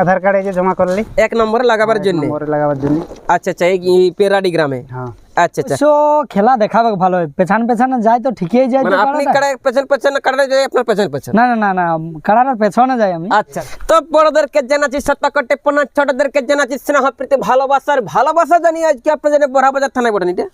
আধার card এই যে জমা করলি 1 নম্বরে লাগাবার জন্য। আচ্ছা আচ্ছা, এই পেরাডি গ্রামে। হ্যাঁ আচ্ছা আচ্ছা, সো খেলা দেখাবে ভালো, পেছান পেছানে যায় তো ঠিকই যায়। মানে আপনি কাড়া পেছন কাড়া যায়, আপনার পেছন। না না না না, কাড়ার পেছনে যাই আমি। আচ্ছা, তো বড়দেরকে জানাচ্ছি শতকোটি প্রণাম, ছোটদেরকে জানাচ্ছি স্নেহ প্রীতি ভালোবাসা জানি আজকে আপনার জন্য বড়াবাজার থানায় বটেন। এটা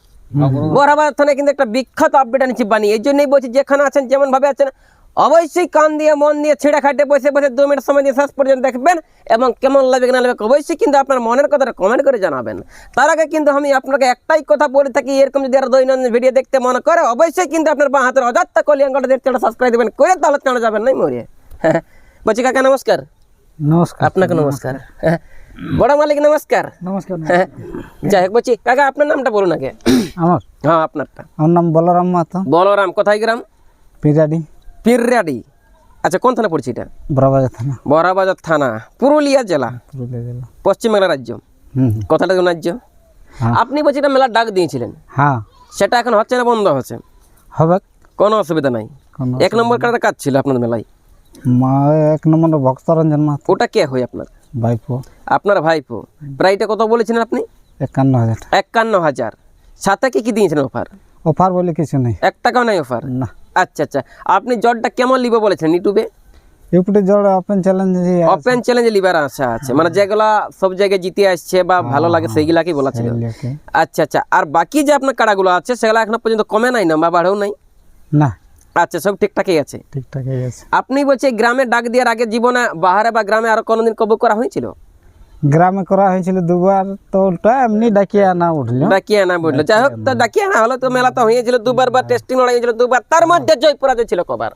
বড়াবাজার থানায় কিন্তু একটা বিখ্যাত আপডেট আনছি বানি। এই জন্যই বলছি যেখানে আছেন যেমন ভাবে আছেন অবশ্যই কান দিয়ে মন দিয়ে ছেড়ে খাটে বসে 2 মিনিট সময় দিয়ে শেষ পর্যন্ত দেখবেন এবং কেমন লাগবে না লাগবে অবশ্যই কিন্তু আপনার মনের কথাটা কমেন্ট করে জানাবেন। তার আগে কিন্তু আমি আপনাকে একটাই কথা বলে থাকি, এরকম যদি আর দৈনন্দিন ভিডিও দেখতে মনে করে অবশ্যই কিন্তু আপনার বাঁ হাতের অজাত্তা কলিয়াঙ্গটা দেখতে সাবস্ক্রাইব দেবেন করে, তাহলে চলে যাবেন নাই মরিয়ে। বলছি কাকা নমস্কার। নমস্কার। আপনাকে নমস্কার। বড় মালিক নমস্কার। নমস্কার। যাই হোক, বলছি কাকা আপনার নামটা বলুন আগে। আমার? হ্যাঁ আপনারটা। আমার নাম বলরাম মাহাতো। বলরাম, কোথায় গ্রাম? পিরাডি। আচ্ছা, কোন থানা পড়ছে এটা? বড়াবাজার থানা, পুরুলিয়া জেলা, পশ্চিমবাংলা রাজ্য। কথাটা কোন রাজ্য? আপনি বলছি এটা মেলার ডাক দিয়েছিলেন। হ্যাঁ, সেটা এখন হচ্ছে না, বন্ধ হচ্ছে? হবে, কোনো অসুবিধা নাই। 1 নম্বর কার্ডের কাজ ছিল আপনার মেলায়। 1 নম্বর ভক্তরঞ্জন মাহাতো। ওটা কে হয় আপনার? ভাইপো। আপনার ভাইপো। প্রাইসটা কত বলেছিলেন আপনি? 51,000। 51,000। সাথে কি দিয়েছেন অফার? অফার বলে কিছু নেই, 1 টাকাও নাই অফার? না। আচ্ছা আচ্ছা, আপনি জটটা কেমন লিবে বলেছেন ইউটিউবে? জল ওপেন চ্যালেঞ্জ লিবার আশা আছে, মানে যেগুলা সব জায়গায় জিতে আসছে বা ভালো লাগে সেইগুলাকেই বলা ছিল। আচ্ছা আচ্ছা, আর বাকি যে আপনার কাড়াগুলো আছে সেগুলো এখনো পর্যন্ত কমে নাই না বা বাড়েও নাই? না। আচ্ছা, সব ঠিকঠাকই আছে। আপনি বলছে গ্রামে ডাক দেওয়ার আগে জীবনে বাহারে বা গ্রামে আরো কোনোদিন কবু করা হয়েছিল? গ্রামে করা হয়েছিল 2বার, তো ওটা এমনি ডাকিয়ে আনা উঠলো। যাই হোক, তো ডাকিয়ে আনা হলো, তো মেলা তো হয়েছিল 2বার বা টেস্টিং লড়াই হয়েছিল 2বার। তার মধ্যে জয় পরাজয় ছিল কবার?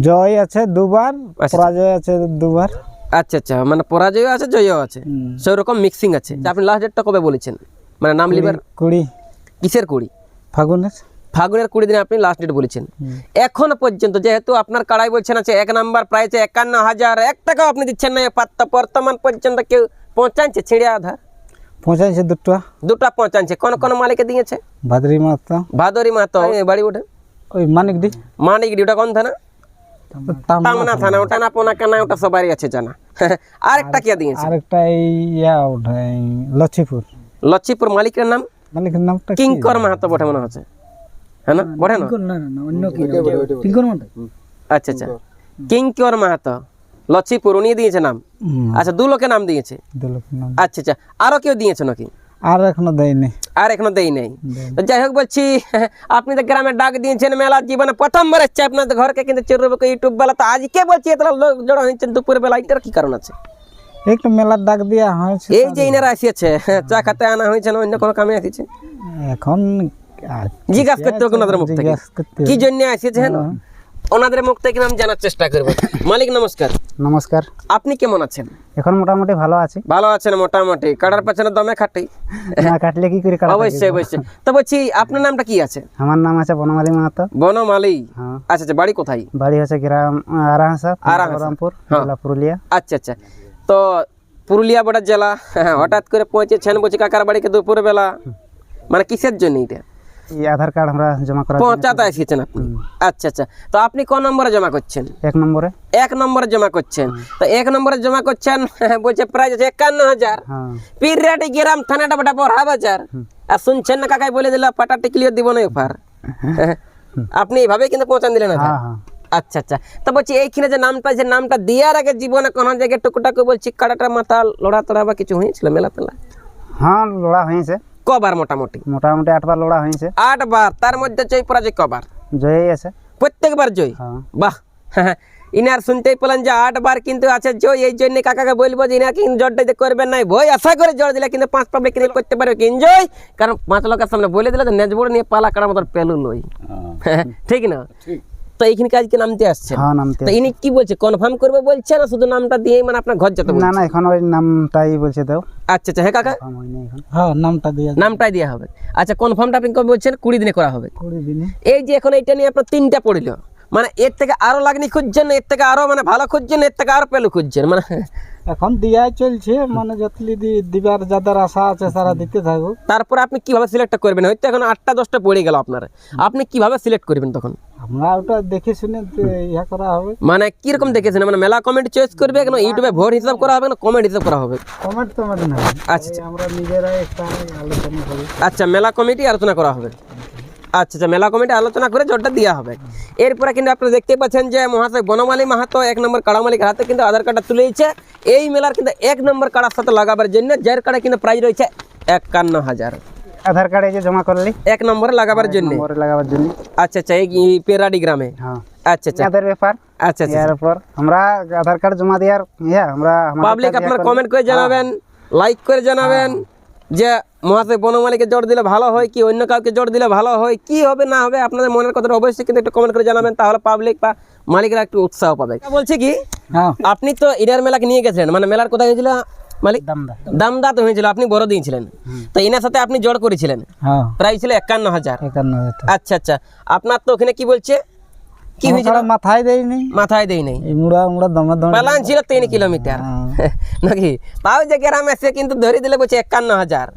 জয় আছে 2বার, পরাজয় আছে 2বার। আচ্ছা আচ্ছা, মানে পরাজয় আছে জয়ও আছে, সেরকম মিক্সিং আছে। আপনি লাস্ট ডেটটা কবে বলেছেন, মানে নাম লিবার? 20। কিসের 20? ফাগুনের 20 দিনে আপনি লাস্ট ডেট বলেছেন। এখন পর্যন্ত যেহেতু আপনার কাড়াই বলছেন আছে 1 নাম্বার প্রাইসে 51,000, 1 টাকাও আপনি দিচ্ছেন না, বর্তমান পর্যন্ত কেউ পৌঁছাচ্ছে? ছিঁড়ে আধা পৌঁছাইছে, দুটা পৌঁছাচ্ছে। কোন মালিকে দিয়েছে? ভাদরি মাহাতো। বাড়ি ওঠে ওই মানিকডি। ওটা কোন থানা? টামনা থানা। ওটা না পোনা কানা, ওটা সবারই আছে জানা। আরেকটা কে দিয়েছে? আরেকটা লচ্ছিপুর। মালিকের নামটা কিঙ্কর মাহাতো বটে মনে হচ্ছে, হ্যাঁ না? বটে না? আচ্ছা আচ্ছা, কিঙ্কর মাহাতো লচ্ছিপুর, উনি দিয়েছে নাম। আচ্ছা, 2 লোকের নাম দিয়েছে। আচ্ছা আচ্ছা, আরো কেউ দিয়েছে নাকি? আর এখনো দেই নাই। যাই হোক, বলছি আপনি তো গ্রামে ডাক দিয়েছেন, মেলা জীবনে প্রথমবার হচ্ছে আপনাদের ঘরকে কিন্তু ইউটিউব বেলা, তো আজকে বলছি এত লোক জড়ো হয়েছেন দুপুর বেলা, এটার কি কারণ আছে? একটু মেলার ডাক দিয়া হয়েছে, এই যে ইনারা আসিয়েছে চা খাতে আনা হয়েছে না অন্য কোনো কামে আসিছে? এখন জিজ্ঞাসা করতে হবে ওনাদের মুখ থেকে কি জন্য আসিয়েছে, ওনাদের মুখ থেকে আমি জানার চেষ্টা করব। মালিক নমস্কার। নমস্কার। আপনি কেমন আছেন? এখন মোটামুটি ভালো আছি। ভালো আছেন মোটামুটি? কাটার পেছনে দমে খাটি না কাটলে কি করে কাটা? অবশ্যই। তো বলছি আপনার নামটা কি আছে? আমার নাম আছে বনমালী মাহাতো। বনমালী। আচ্ছা আচ্ছা, বাড়ি কোথায়? বাড়ি হচ্ছে গ্রাম রামপুর, জেলা পুরুলিয়া। আচ্ছা আচ্ছা, তো পুরুলিয়া বড় জেলা, হঠাৎ করে পৌঁছেছেন বলছি কাকার বাড়িকে দুপুর বেলা, মানে কিসের জন্য এটা? আধার কার্ড আমরা জমা করা পৌঁছাতে এসেছেন আপনি? আচ্ছা আচ্ছা, তো আপনি কোন নম্বরে জমা করছেন? 1 নম্বরে। 1 নম্বরে জমা করছেন, তো 1 নম্বরে জমা করছেন, বলছে প্রাইস আছে 51,000। পিরিয়াডি গ্রাম, থানাটা বটা বড়াবাজার। আর শুনছেন না কাকাই বলে দিল পাটাটি ক্লিয়ার দিব না অফার। আপনি এইভাবে কিন্তু পৌঁছান দিলেন না? আচ্ছা আচ্ছা, তো বলছি এইখানে যে নামটা দেওয়ার আগে জীবনে কোন জায়গায় টুকুটাকু বলছি কাটাটা মাথা লড়া তড়া বা কিছু হয়েছিল মেলা তেলা? হ্যাঁ, লড়া হয়েছে। কবার? মোটামুটি 8বার লড়া হয়েছে। 8 বার? তার মধ্যে জয় পরাজয় কবার? জয়ই আছে, প্রত্যেকবার জয়। বাহ, ইনার শুনতেই পেলেন যে 8 বার কিন্তু আছে জয়। এই জন্য কাকাকে বলবো যে ইনার কিন্তু জড়টা করবেন নাই ভয়, আশা করে জড় দিলে কিন্তু 5 পাবলিক করতে পারবে কি এনজয়, কারণ 5 লোকের সামনে বলে দিলে যে নেজবড় নিয়ে পালা কাটার মতো পেলু লই। ঠিক না? তো এইখানে আজকে নামতে আসছে, তো ইনি কি বলছে, কনফার্ম করবে বলছে না শুধু নামটা দিয়ে মানে আপনার ঘর যেতে? না না, এখন ওই নামটাই বলছে দাও। আচ্ছা আচ্ছা, হ্যাঁ কাকা, হ্যাঁ নামটাই দেওয়া হবে। আচ্ছা, কনফার্মটা আপনি কবে বলছেন? 20 দিনে করা হবে। 20 দিনে। এই যে এখন এইটা নিয়ে আপনার 3টা পড়িল, মানে এর থেকে আরো লাগনি খুঁজছেন, এর থেকে আরো মানে ভালো খুঁজছেন, এর থেকে আরো পেলু খুঁজছেন, মানে এখন দিয়াই চলছে, মানে যতলি দিবার যাদের আশা আছে তারা দিতে থাকুক। তারপরে আপনি কিভাবে সিলেক্ট করবেন? হয়তো এখন 8টা 10টা পড়ে গেল আপনার, আপনি কিভাবে সিলেক্ট করবেন তখন? আমরা ওটা দেখে শুনে ইয়া করা হবে। মানে কিরকম দেখেছেন? মানে মেলা কমেন্ট চয়েস করবে, কেন ইউটিউবে ভোট হিসাব করা হবে না কমেন্ট হিসাব করা হবে? কমেন্ট না, আচ্ছা আচ্ছা। আমরা নিজেরাই একটা আলোচনা করি। আচ্ছা, মেলা কমিটি আলোচনা করা হবে। আচ্ছা আচ্ছা, মেলা কমিটি আলোচনা করে জোরটা দেওয়া হবে। এরপরে কিন্তু আপনারা দেখতে পাচ্ছেন যে মহাশয় বনমালী মাহাতো 1 নম্বর কাড়া মালিকের হাতে কিন্তু আধার কার্ডটা তুলে দিচ্ছে এই মেলার কিন্তু 1 নম্বর কাড়ার সাথে লাগাবার জন্য, যার কাড়া কিন্তু প্রাইজ রয়েছে 51,000 আধার কার্ড এই যে জমা করলি 1 নম্বরে লাগাবার জন্য। নম্বরে লাগাবার জন্য। আচ্ছা আচ্ছা, এই পেরাডি গ্রামে। হ্যাঁ, আচ্ছা আচ্ছা আমাদের ব্যাপার। আচ্ছা আচ্ছা। এর উপর আমরা আধার কার্ড জমা দেওয়ার আমরা আমাদের পাবলিক কাজ আপনার করব। কমেন্ট করে জানাবেন, লাইক করে জানাবেন যে মহাশয় বনমালীকে জোর দিলে ভালো হয় কি অন্য কাউকে জোর দিলে ভালো হয়, কি হবে না হবে আপনাদের মনের কথাটা অবশ্যই কিন্তু একটু কমেন্ট করে জানাবেন, তাহলে পাবলিক বা মালিকরা একটু উৎসাহ পাবে। বলছি কি, হ্যাঁ, আপনি তো ইডার মেলাকে নিয়ে গেছেন, মানে মেলার কোথায় হয়েছিল মালিক? দামদা। দামদাত হয়েছিল, আপনি বড় দিয়েছিলেন, তো এনার সাথে আপনি জোর করেছিলেন, হ্যাঁ, প্রাইস ছিল 51,000। 51,000 আচ্ছা আচ্ছা, আপনার তো ওখানে কি বলছে, কি হয়েছিল? মাথায় দেয়নি, মাথায় দেই নাই, এই মুড়া দমে দমে পালান ছিল 3 কিলোমিটার নাকি, তাও যে গ্রামে এসে কিন্তু ধরে দিলে বলছে 51,000।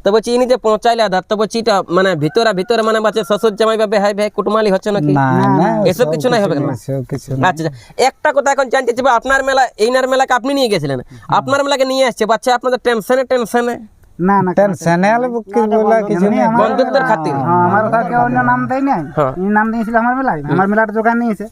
তো বলছি ইনি যে পৌঁছাইলে আধার, তো বলছি এটা মানে ভিতরে মানে বাচ্চা শ্বশুর জামাই বা ভাই ভাই কুটুমালি হচ্ছে নাকি? না না, এসব কিছু নাই হবে না। এসব কিছু না। আচ্ছা আচ্ছা, একটা কথা এখন জানতে চাইবো, আপনার মেলা এইনার মেলাকে আপনি নিয়ে গেছিলেন, আপনার মেলাকে নিয়ে আসছে বাচ্চা আপনাদের টেনশনে না না টেনশনাল বুকি বলা কিছু নেই, বন্ধুত্বের খাতির। হ্যাঁ, আমার কাছে অন্য নাম দেয় নাই, হ্যাঁ। এই নাম দিয়েছিল আমার মেলায়, আমার মেলার দোকান নিয়েছে,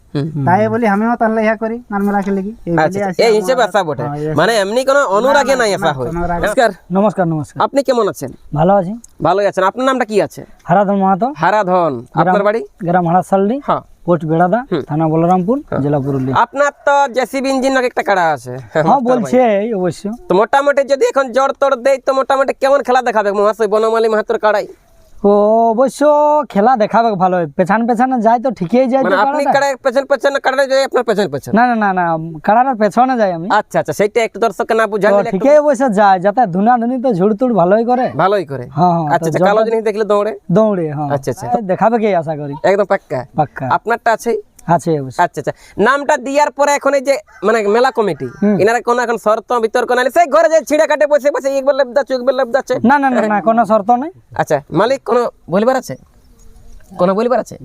তাই বলি আমিও তাহলে ইয়া করি আমার মেলা খেলে কি এই বলি আচ্ছা আসি। এই হিসেবে আসা বটে, মানে এমনি কোনো অনুরাগে নাই আসা হয়। অনুরাগে। নমস্কার, নমস্কার নমস্কার, আপনি কেমন আছেন? ভালো আছি। ভালোই আছেন। আপনার নামটা কি আছে? হারাধন মাহাতো, হারাধন। আপনার বাড়ি? গ্রাম হাড়াসালডি, হ্যাঁ। পোস্ট বেড়াদা, থানা বলরামপুর, জেলা পুরুলিয়া। আপনার তো জেসিবি ইঞ্জিন একটা কাড়া আছে। হ্যাঁ বলছে অবশ্য। তো মোটামুটি যদি এখন জোর তোর দেয় তো মোটামুটি কেমন খেলা দেখাবে মহাশয় বনমালী মাহাতোর কাড়াই? ও অবশ্য খেলা দেখাবে ভালো, পেছানে যায় তো ঠিকই যায় তো মানে আপনি কাড়াটা। কাড়ায় পেছন কাড়াটা যায় আপনার পেছন। না না না না, কাড়াটার পেছনে যাই আমি। আচ্ছা আচ্ছা, সেইটা একটু দর্শককে না তো বুঝালে একটু ঠিকই অবশ্য যায়, যাতে ধুনাধুনি তো ঝুড়তুড় ভালোই করে। ভালোই করে। হ্যাঁ হ্যাঁ, আচ্ছা আচ্ছা, কালো জিনিস দেখলে দৌড়ে। দৌড়ে। হ্যাঁ আচ্ছা আচ্ছা, দেখাবে কি আশা করি, একদম পাক্কা। পাক্কা আপনারটা আছে? আছে অবশ্য। আচ্ছা আচ্ছা, নামটা দেওয়ার পরে এখন এই যে মানে মেলা কমিটি এনারা কোন এখন শর্ত বিতর্ক নালে সেই ঘরে যে ছিঁড়ে কাটে বসে বসে একবার লেবদাচ্ছে একবার লেবদাচ্ছে? না না না না, কোনো শর্ত নেই। আচ্ছা, মালিক কোনো বলিবার আছে? কোনো বলিবার আছে?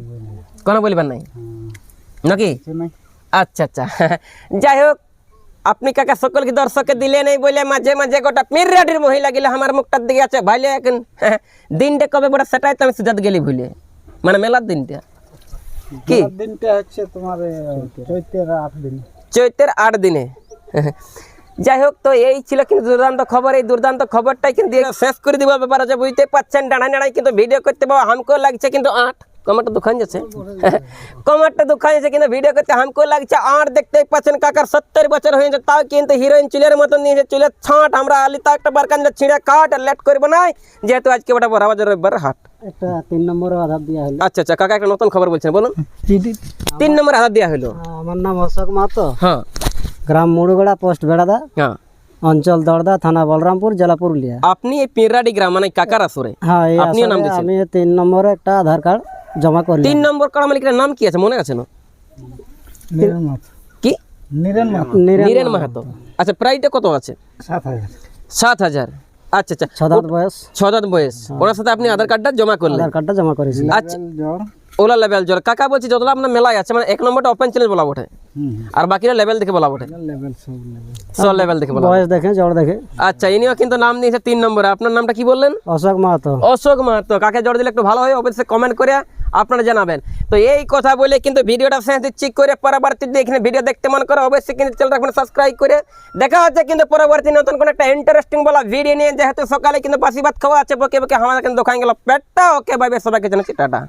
কোনো বলিবার নাই নাকি? কিছু নাই। আচ্ছা আচ্ছা, যাই হোক, আপনি কাকা সকলকে দর্শককে দিলেন এই বলে মাঝে মাঝে গোটা মিরাটির মহিলা গেলে আমার মুখটার দিকে আছে ভাইলে এখন দিনটা কবে বড় সেটাই তো আমি সুজাত গেলি ভুলে, মানে মেলার দিনটা কি? দিনটা হচ্ছে তোমার চৈতের 8 দিন। চৈতের 8 দিনে। যাই হোক, তো এই ছিল কিন্তু দুর্দান্ত খবর। এই দুর্দান্ত খবরটাই কিন্তু শেষ করে দিব ব্যাপার আছে, বুঝতে পারছেন। ডাঁড়াই কিন্তু ভিডিও করতে পাবো হামকো লাগছে কিন্তু 8 কমারটা দোকান যাচ্ছে, কমারটা দোকান যাচ্ছে কিন্তু ভিডিও করতে হামকো লাগছে 8। দেখতেই পাচ্ছেন কাকার 70 বছর হয়েছে, তাও কিন্তু হিরোইন চুলের মতন নিয়েছে, চুলের ছাঁট। আমরা আলি তা একটা বারকান ছিঁড়ে কাট আর লেট করবো না, যেহেতু আজকে ওটা বড় বাজার রবিবার হাট। একটা 3 নম্বরে আধার দেওয়া হলো। আচ্ছা আচ্ছা, কাকা একটা নতুন খবর বলছেন, বলুন। 3 নম্বরে আধার দেওয়া হলো। আমার নাম অশোক মাহাতো, হ্যাঁ গ্রাম মুড়ুগড়া, পোস্ট বেড়াদা, হ্যাঁ, অঞ্চল দড়দা, থানা বলরামপুর, জেলা পুরুলিয়া। আপনি এই পিরাডি গ্রাম মানে কাকার আসরে হ্যাঁ, এই আপনিও নাম আসরে দিয়েছেন। আমি 3 নম্বরে একটা আধার কার্ড জমা করলাম। 3 নম্বর কাড়া মালিকের নাম কি আছে মনে আছে না? কি? নীরেন মাহাতো। আচ্ছা, প্রাইসটা কত আছে? 7,000। আচ্ছা আচ্ছা, 6 দাঁত বয়স, 6 দাঁত বয়স। ওনার সাথে আপনি আধার কার্ডটা জমা করলেন। আধার কার্ডটা জমা করেছি। আচ্ছা, ওলা লেভেল জল কাকা বলছি যতটা আপনার মেলায় আছে মানে 1 নম্বরটা ওপেন চ্যালেঞ্জ বলা বটে, আর বাকিরা লেভেল দেখে বলা বটে, সব লেভেল দেখে বলা। বয়স দেখে, জড় দেখে। আচ্ছা, ইনিও কিন্তু নাম দিয়েছে 3 নম্বরে। আপনার নামটা কি বললেন? অশোক মাহাতো। অশোক মাহাতো। কাকে জোর দিলে একটু ভালো হয় অবশ্যই কমেন্ট করে আপনারা জানাবেন। তো এই কথা বলে কিন্তু ভিডিওটা শেষ দিচ্ছি করে, পরবর্তীতে এখানে ভিডিও দেখতে মন করে অবশ্যই কিন্তু চ্যানেলটা এখন সাবস্ক্রাইব করে দেখা হচ্ছে কিন্তু পরবর্তী নতুন কোনো একটা ইন্টারেস্টিং বলা ভিডিও নিয়ে। যেহেতু সকালে কিন্তু বাসি ভাত খাওয়া আছে, বকে বকে আমাদের কিন্তু দোকান গেল পেটটা। ওকে, বাই বাই, সবাইকে জানাচ্ছি টাটা।